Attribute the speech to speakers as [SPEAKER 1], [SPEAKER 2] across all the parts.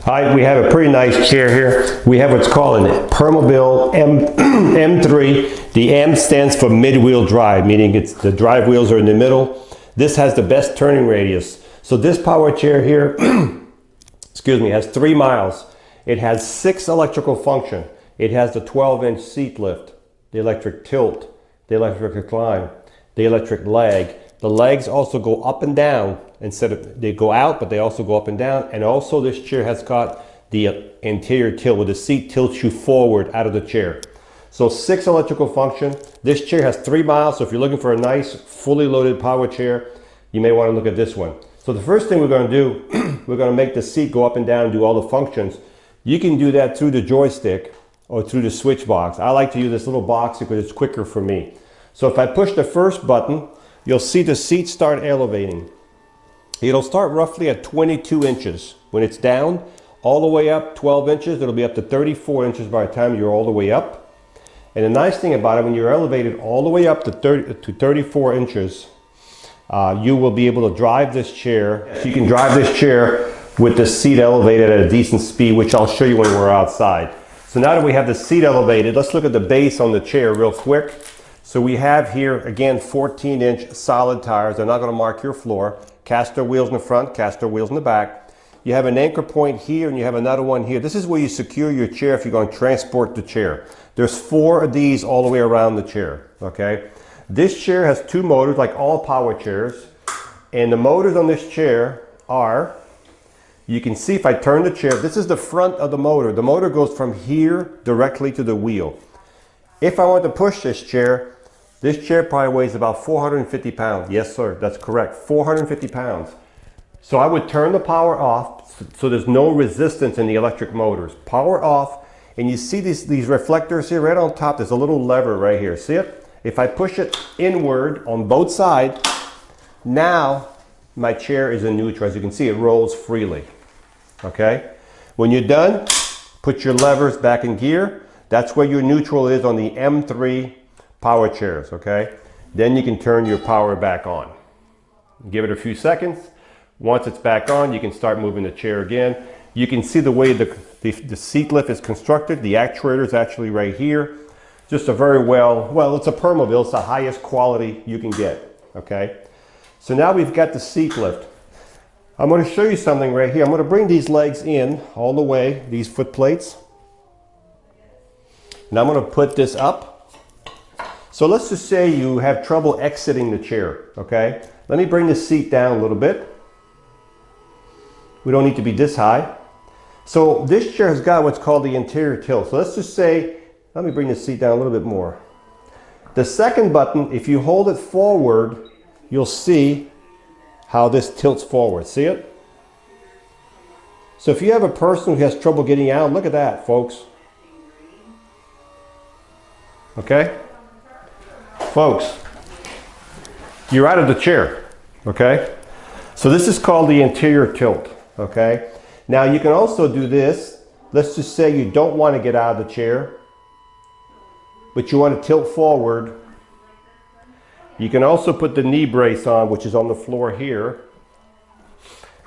[SPEAKER 1] Hi, we have a pretty nice chair here. We have what's called an Permobil M3. The M stands for mid-wheel drive, meaning it's the drive wheels are in the middle. This has the best turning radius. So this power chair here, excuse me, has 3 miles. It has 6 electrical function. It has the 12-inch seat lift, the electric tilt, the electric recline, the electric leg. The legs also go up and down. Instead of, they go out, but they also go up and down. And also this chair has got the anterior tilt, where the seat tilts you forward out of the chair. So 6 electrical function. This chair has 3 miles. So if you're looking for a nice, fully loaded power chair, you may want to look at this one. So the first thing we're going to do, we're going to make the seat go up and down and do all the functions. You can do that through the joystick or through the switch box. I like to use this little box because it's quicker for me. So if I push the first button, you'll see the seat start elevating. It'll start roughly at 22 inches. When it's down, all the way up 12 inches, it'll be up to 34 inches by the time you're all the way up. And the nice thing about it, when you're elevated all the way up to 34 inches, you will be able to drive this chair. So you can drive this chair with the seat elevated at a decent speed, which I'll show you when we're outside. So now that we have the seat elevated, let's look at the base on the chair real quick. So we have here, again, 14-inch solid tires. They're not going to mark your floor. Caster wheels in the front, caster wheels in the back. You have an anchor point here and you have another one here. This is where you secure your chair if you're going to transport the chair. There's 4 of these all the way around the chair, okay? This chair has 2 motors, like all power chairs. And the motors on this chair are, you can see if I turn the chair, this is the front of the motor. The motor goes from here directly to the wheel. If I want to push this chair probably weighs about 450 pounds. Yes, sir, that's correct, 450 pounds. So I would turn the power off so there's no resistance in the electric motors. Power off, and you see these reflectors here right on top. There's a little lever right here. See it? If I push it inward on both sides, now my chair is in neutral. As you can see, it rolls freely. Okay? When you're done, put your levers back in gear. That's where your neutral is on the M3 power chairs, okay? Then you can turn your power back on. Give it a few seconds. Once it's back on, you can start moving the chair again. You can see the way the seat lift is constructed. The actuator is actually right here. Just a very well, it's a Permobil. It's the highest quality you can get, okay? So now we've got the seat lift. I'm going to show you something right here. I'm going to bring these legs in all the way, these foot plates. And I'm going to put this up. So let's just say you have trouble exiting the chair, okay? Let me bring the seat down a little bit. We don't need to be this high. So this chair has got what's called the anterior tilt. So let's just say, let me bring the seat down a little bit more. The second button, if you hold it forward, you'll see how this tilts forward. See it? So if you have a person who has trouble getting out, look at that, folks. Okay? Folks, you're out of the chair, okay? So this is called the anterior tilt, okay? Now you can also do this. Let's just say you don't want to get out of the chair, but you want to tilt forward. You can also put the knee brace on, which is on the floor here.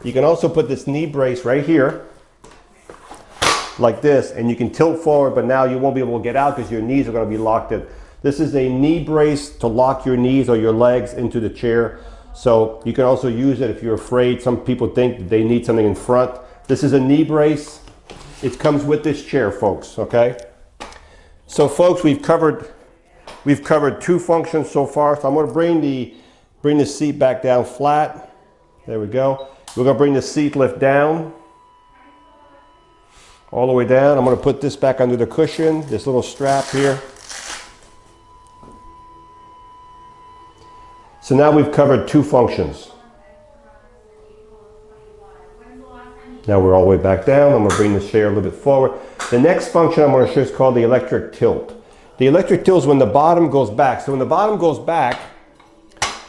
[SPEAKER 1] You can also put this knee brace right here, like this, and you can tilt forward, but now you won't be able to get out because your knees are going to be locked in. This is a knee brace to lock your knees or your legs into the chair. So you can also use it if you're afraid. Some people think that they need something in front. This is a knee brace. It comes with this chair, folks, okay? So folks, we've covered 2 functions so far. So I'm going to bring the seat back down flat. There we go. We're going to bring the seat lift down, all the way down. I'm going to put this back under the cushion, this little strap here. So now we've covered 2 functions. Now we're all the way back down. I'm going to bring the chair a little bit forward. The next function I'm going to show is called the electric tilt. The electric tilt is when the bottom goes back. So when the bottom goes back,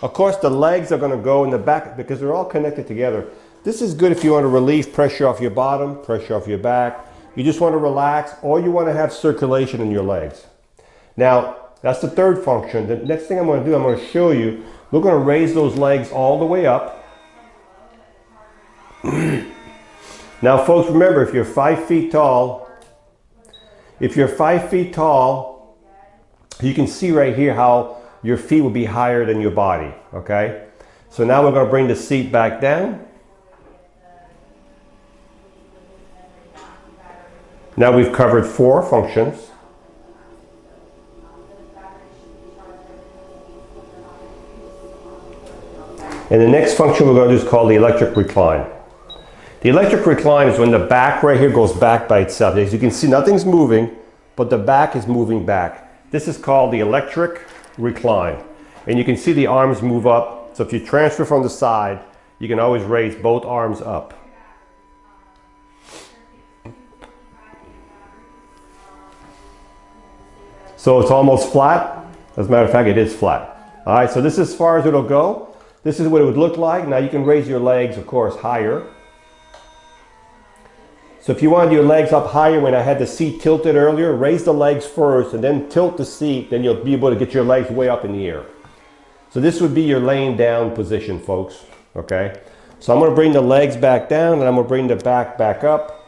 [SPEAKER 1] of course the legs are going to go in the back because they're all connected together. This is good if you want to relieve pressure off your bottom, pressure off your back. You just want to relax, or you want to have circulation in your legs. Now, that's the third function. The next thing I'm going to do, I'm going to show you, we're going to raise those legs all the way up. Now folks, remember, if you're 5 feet tall, you can see right here how your feet will be higher than your body, okay? So now we're going to bring the seat back down. Now we've covered 4 functions. And the next function we're going to do is called the electric recline. The electric recline is when the back right here goes back by itself. As you can see, nothing's moving, but the back is moving back. This is called the electric recline. And you can see the arms move up. So if you transfer from the side, you can always raise both arms up. So it's almost flat. As a matter of fact, it is flat. All right, so this is as far as it'll go. This is what it would look like. Now you can raise your legs, of course, higher. So if you wanted your legs up higher when I had the seat tilted earlier, raise the legs first and then tilt the seat, then you'll be able to get your legs way up in the air. So this would be your laying down position, folks, okay? So I'm gonna bring the legs back down and I'm gonna bring the back up.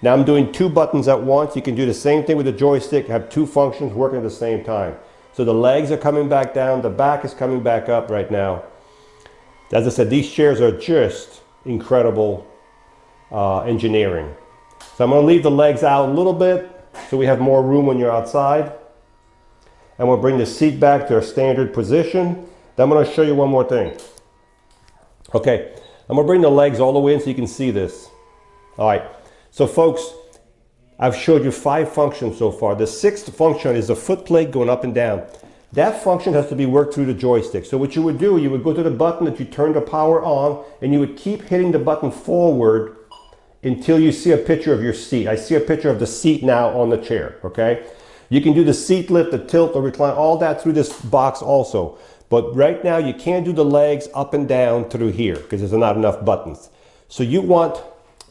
[SPEAKER 1] Now I'm doing 2 buttons at once. You can do the same thing with the joystick, have 2 functions working at the same time. So the legs are coming back down, the back is coming back up right now. As I said, these chairs are just incredible engineering. So I'm going to leave the legs out a little bit so we have more room when you're outside. And we'll bring the seat back to our standard position. Then I'm going to show you one more thing. Okay, I'm going to bring the legs all the way in so you can see this. All right, so folks, I've showed you 5 functions so far. The 6th function is the foot plate going up and down. That function has to be worked through the joystick. So what you would do, you would go to the button that you turn the power on and you would keep hitting the button forward until you see a picture of your seat. I see a picture of the seat now on the chair, okay? You can do the seat lift, the tilt, the recline, all that through this box also. But right now you can't do the legs up and down through here because there's not enough buttons. So you want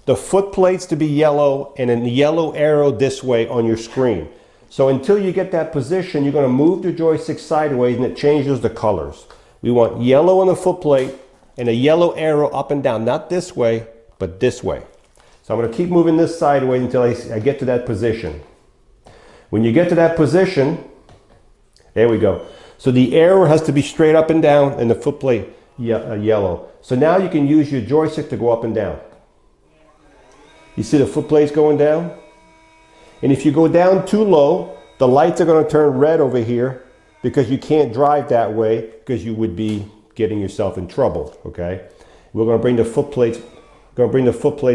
[SPEAKER 1] the foot plates to be yellow and a yellow arrow this way on your screen. So until you get that position, you're going to move the joystick sideways and it changes the colors. We want yellow on the foot plate and a yellow arrow up and down, not this way, but this way. So I'm going to keep moving this sideways until I get to that position. When you get to that position, there we go. So the arrow has to be straight up and down and the foot plate yellow. So now you can use your joystick to go up and down. You see the foot plates going down? And if you go down too low, the lights are going to turn red over here because you can't drive that way because you would be getting yourself in trouble, okay? We're going to bring the foot plates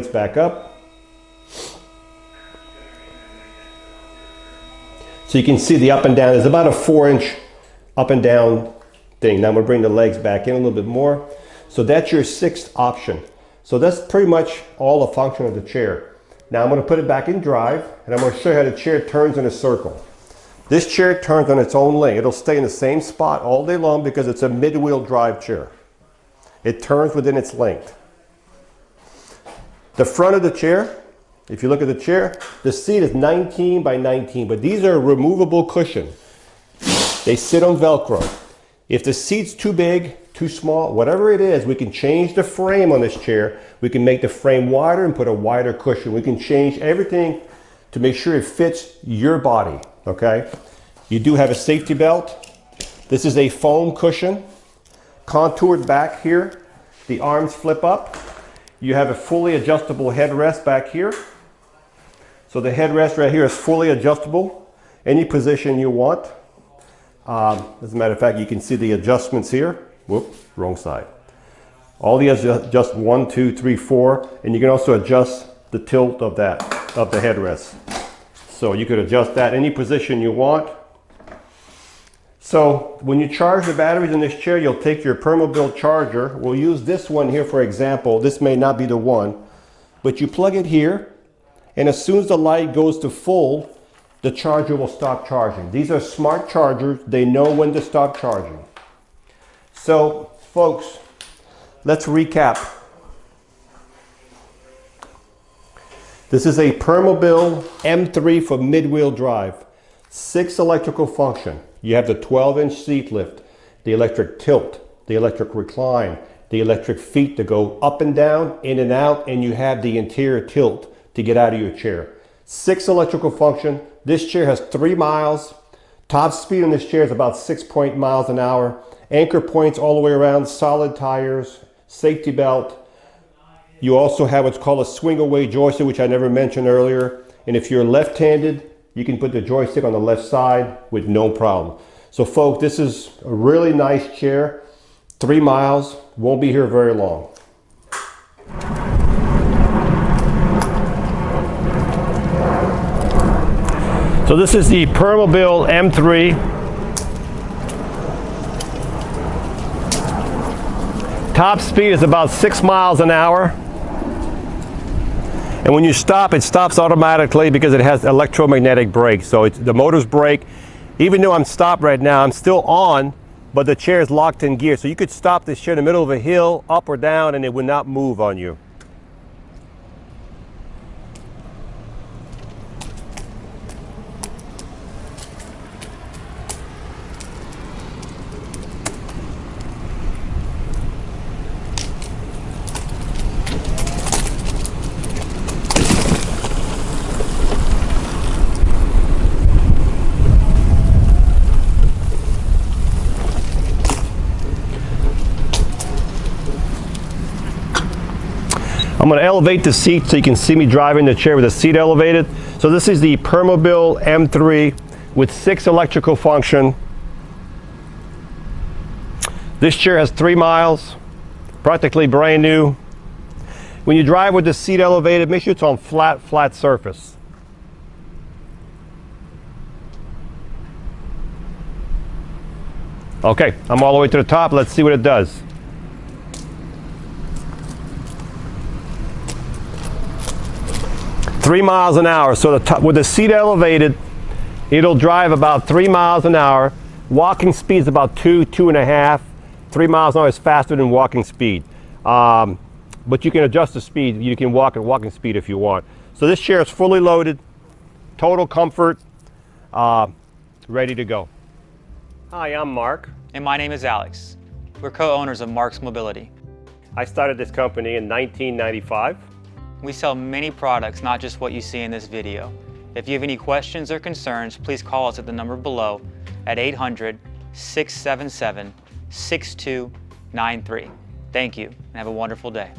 [SPEAKER 1] back up. So you can see the up and down. There's about a 4-inch up and down thing. Now I'm going to bring the legs back in a little bit more. So that's your 6th option. So that's pretty much all the function of the chair. Now I'm going to put it back in drive and I'm going to show you how the chair turns in a circle. This chair turns on its own length. It'll stay in the same spot all day long because it's a mid-wheel drive chair. It turns within its length. The front of the chair, if you look at the chair, the seat is 19 by 19, but these are removable cushions. They sit on Velcro. If the seat's too big, too small, whatever it is, we can change the frame on this chair. We can make the frame wider and put a wider cushion. We can change everything to make sure it fits your body, okay? You do have a safety belt. This is a foam cushion, contoured back here. The arms flip up. You have a fully adjustable headrest back here. So the headrest right here is fully adjustable, any position you want. As a matter of fact, you can see the adjustments here. Whoop, wrong side. All the adjust 1, 2, 3, 4, and you can also adjust the tilt of the headrest. So you could adjust that any position you want. So when you charge the batteries in this chair, you'll take your Permobil charger. We'll use this one here for example. This may not be the one, but you plug it here, and as soon as the light goes to full, the charger will stop charging. These are smart chargers. They know when to stop charging. So, folks, let's recap. This is a Permobil M3 for mid-wheel drive. 6 electrical function. You have the 12-inch seat lift, the electric tilt, the electric recline, the electric feet to go up and down, in and out, and you have the interior tilt to get out of your chair. 6 electrical function. This chair has 3 miles. Top speed on this chair is about 6 miles an hour. Anchor points all the way around, solid tires, safety belt. You also have what's called a swing away joystick, which I never mentioned earlier. And if you're left-handed, you can put the joystick on the left side with no problem. So folks, this is a really nice chair. 3 miles, won't be here very long. So this is the Permobil M3. Top speed is about 6 miles an hour. And when you stop, it stops automatically because it has electromagnetic brakes. So the motors brake. Even though I'm stopped right now, I'm still on, but the chair is locked in gear. So you could stop this chair in the middle of a hill, up or down, and it would not move on you. I'm going to elevate the seat so you can see me driving the chair with the seat elevated. So this is the Permobil M3 with 6 electrical function. This chair has 3 miles, practically brand new. When you drive with the seat elevated, make sure it's on flat surface. Okay, I'm all the way to the top. Let's see what it does. Three miles an hour. So with the seat elevated, it'll drive about 3 miles an hour. Walking speed is about 2.5. 3 miles an hour is faster than walking speed. But you can adjust the speed. You can walk at walking speed if you want. So this chair is fully loaded, total comfort, ready to go. Hi, I'm Mark.
[SPEAKER 2] And my name is Alex. We're co-owners of Marc's Mobility.
[SPEAKER 1] I started this company in 1995.
[SPEAKER 2] We sell many products, not just what you see in this video. If you have any questions or concerns, please call us at the number below at 800-677-6293. Thank you, and have a wonderful day.